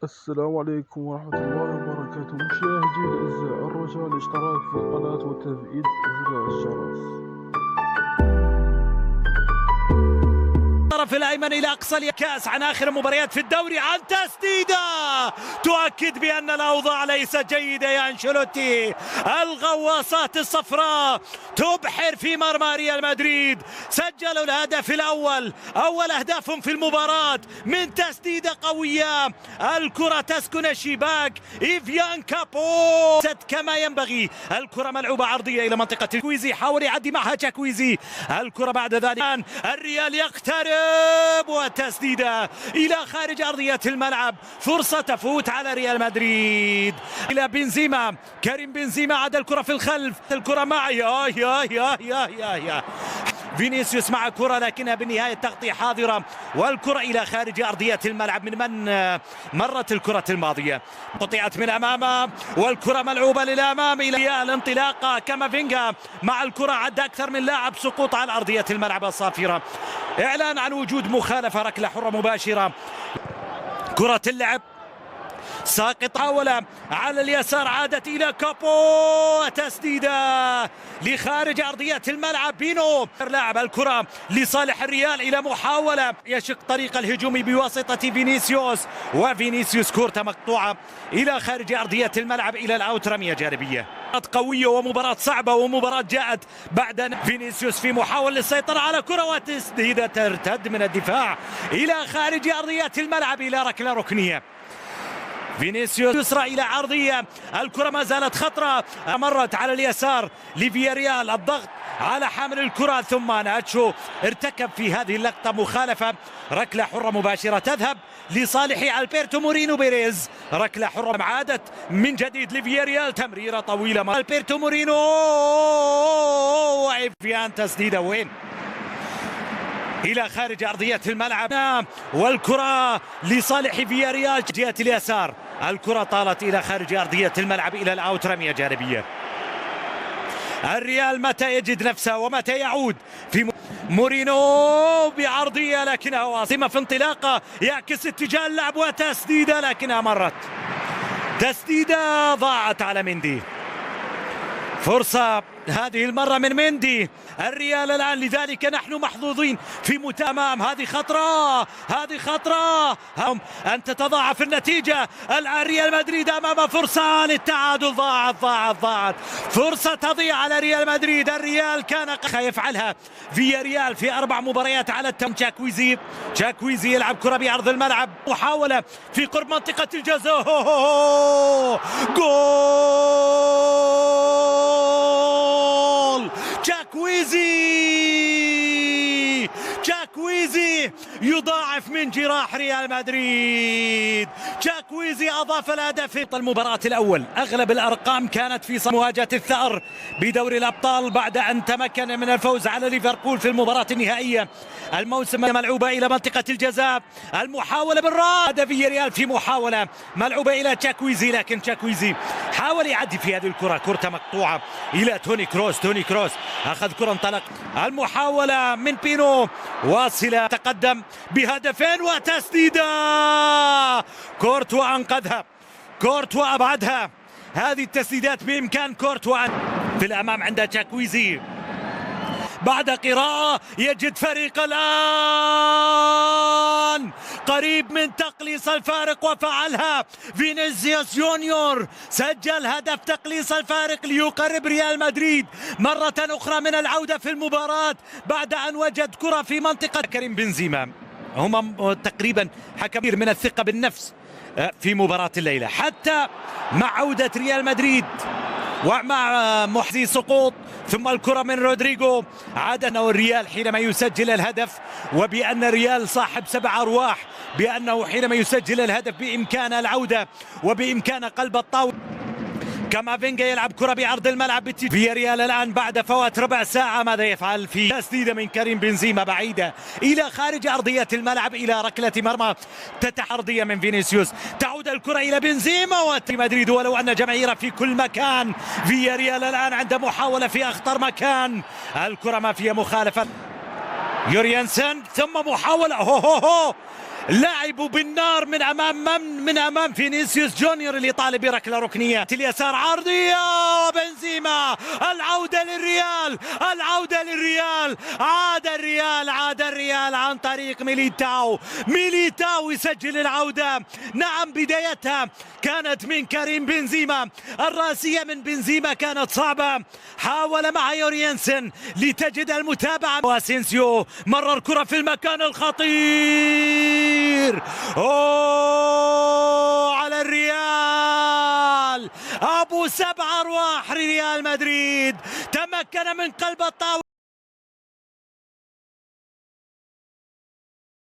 السلام عليكم ورحمة الله وبركاته. مشاهدي الأعزاء، الرجاء الاشتراك في القناة وتفعيل زر الجرس. الطرف الأيمن إلى أقصى الكأس عن آخر مباريات في الدوري، عن تسديدة تؤكد بأن الأوضاع ليست جيدة يا أنشيلوتي. الغواصات الصفراء تبحر في مرمى ريال مدريد. سجلوا الهدف الأول، أول أهدافهم في المباراة من تسديدة قوية. الكرة تسكن الشباك، إيفيان كابو كما ينبغي. الكرة ملعوبة عرضية إلى منطقة تشاكويزي، حاول يعدي معها تشاكويزي. الكرة بعد ذلك الريال يقترب وتسديدة إلى خارج أرضية الملعب. فرصة تفوت على ريال مدريد إلى بنزيما، كريم بنزيما عاد الكرة في الخلف. الكرة مع يا فينيسيوس مع كرة، لكنها بالنهاية تغطية حاضرة، والكرة إلى خارج أرضية الملعب. من مرت الكرة الماضية، قطعت من أمامه، والكرة ملعوبة للأمام إلى الانطلاقة. كامافينجا مع الكرة، عد أكثر من لاعب سقوط على أرضية الملعب الصافرة. إعلان عن وجود مخالفة، ركلة حرة مباشرة. كرة اللعب ساقط، حاولة على اليسار، عادت إلى كابو، تسديدة لخارج أرضية الملعب. بينو لاعب الكرة لصالح الريال إلى محاولة يشق طريق الهجوم بواسطة فينيسيوس، وفينيسيوس كرة مقطوعة إلى خارج أرضية الملعب إلى الأوت، رمية جانبية. قوية ومباراة صعبة، ومباراة جاءت بعد فينيسيوس في محاولة للسيطرة على كرة، وتسديدة ترتد من الدفاع إلى خارج أرضية الملعب إلى ركلة ركنية. فينيسيوس يسرى إلى عرضية، الكرة ما زالت خطرة، مرت على اليسار لفياريال. الضغط على حامل الكرة، ثم ناتشو ارتكب في هذه اللقطة مخالفة. ركلة حرة مباشرة تذهب لصالح ألبرتو مورينو بيريز. ركلة حرة عادت من جديد لفياريال، تمريرة طويلة ألبرتو مورينو، وإيفيان تسديدة وين إلى خارج أرضية الملعب، والكرة لصالح فياريال جهة اليسار. الكرة طالت إلى خارج أرضية الملعب إلى الأوت، رمية جانبية. الريال متى يجد نفسه ومتى يعود في مورينو بعرضية، لكنها واصمة في انطلاقة، يعكس اتجاه اللعب وتسديدة، لكنها مرت. تسديدة ضاعت على مندي. فرصة هذه المرة من مندي. الريال الآن، لذلك نحن محظوظين في أمام هذه خطرة، هذه خطرة أن تتضاعف النتيجة. الآن ريال مدريد أمام فرصة للتعادل، ضاعت فرصة تضيع على ريال مدريد. الريال كان يفعلها فياريال في 4 مباريات على التم. تشاكويزي يلعب كرة بعرض الملعب، محاولة في قرب منطقة الجزاء، جول! تشاكويزي يضاعف من جراح ريال مدريد. تشاكويزي أضاف الهدف في المباراة الأول. أغلب الأرقام كانت في مواجهة الثأر بدوري الأبطال بعد أن تمكن من الفوز على ليفربول في المباراة النهائية الموسم. ملعوبة إلى منطقة الجزاء، المحاولة بالراس، هدف فياريال في محاولة ملعوبة إلى تشاكويزي، لكن تشاكويزي حاول يعدي في هذه الكرة. كرة مقطوعة إلى توني كروس أخذ كرة، انطلق. المحاولة من بينو واصلة، تقدم بهدفين وتسديدة. كورتوا أنقذها، كورتوا أبعدها. هذه التسديدات بإمكان كورتوا في الأمام عند تشاكويزي. بعد قراءة يجد فريق الآن قريب من تقليص الفارق، وفعلها فينيسيوس جونيور. سجل هدف تقليص الفارق ليقرب ريال مدريد مرة أخرى من العودة في المباراة بعد أن وجد كرة في منطقة كريم بنزيما. هم تقريبا حكم من الثقة بالنفس في مباراة الليلة، حتى مع عودة ريال مدريد ومع محزي سقوط. ثم الكرة من رودريغو. عاد أنه الريال حينما يسجل الهدف، وبأن الريال صاحب 7 أرواح، بأنه حينما يسجل الهدف بإمكان العودة وبإمكان قلب الطاولة. كامافينجا يلعب كرة بعرض الملعب. فياريال الآن بعد فوات ربع ساعة ماذا يفعل؟ في تسديدة من كريم بنزيما بعيدة إلى خارج أرضية الملعب إلى ركلة مرمى أرضية من فينيسيوس. تعود الكرة إلى بنزيما ومدريد، ولو أن جماهير في كل مكان. فياريال الآن عند محاولة في أخطر مكان، الكرة ما فيها مخالفة. يوريانسن، ثم محاولة لعبوا بالنار من امام فينيسيوس جونيور اللي طالب بركله ركنيه اليسار عرضيه، وبنزيما العوده للريال، العوده للريال. عاد الريال عن طريق ميليتاو يسجل العوده. نعم بدايتها كانت من كريم بنزيما، الراسيه من بنزيما كانت صعبه، حاول مع يورينسن لتجد المتابعه، واسينسيو مرر كرة في المكان الخطير. على الريال، ابو 7 ارواح ريال مدريد تمكن من قلب الطاولة.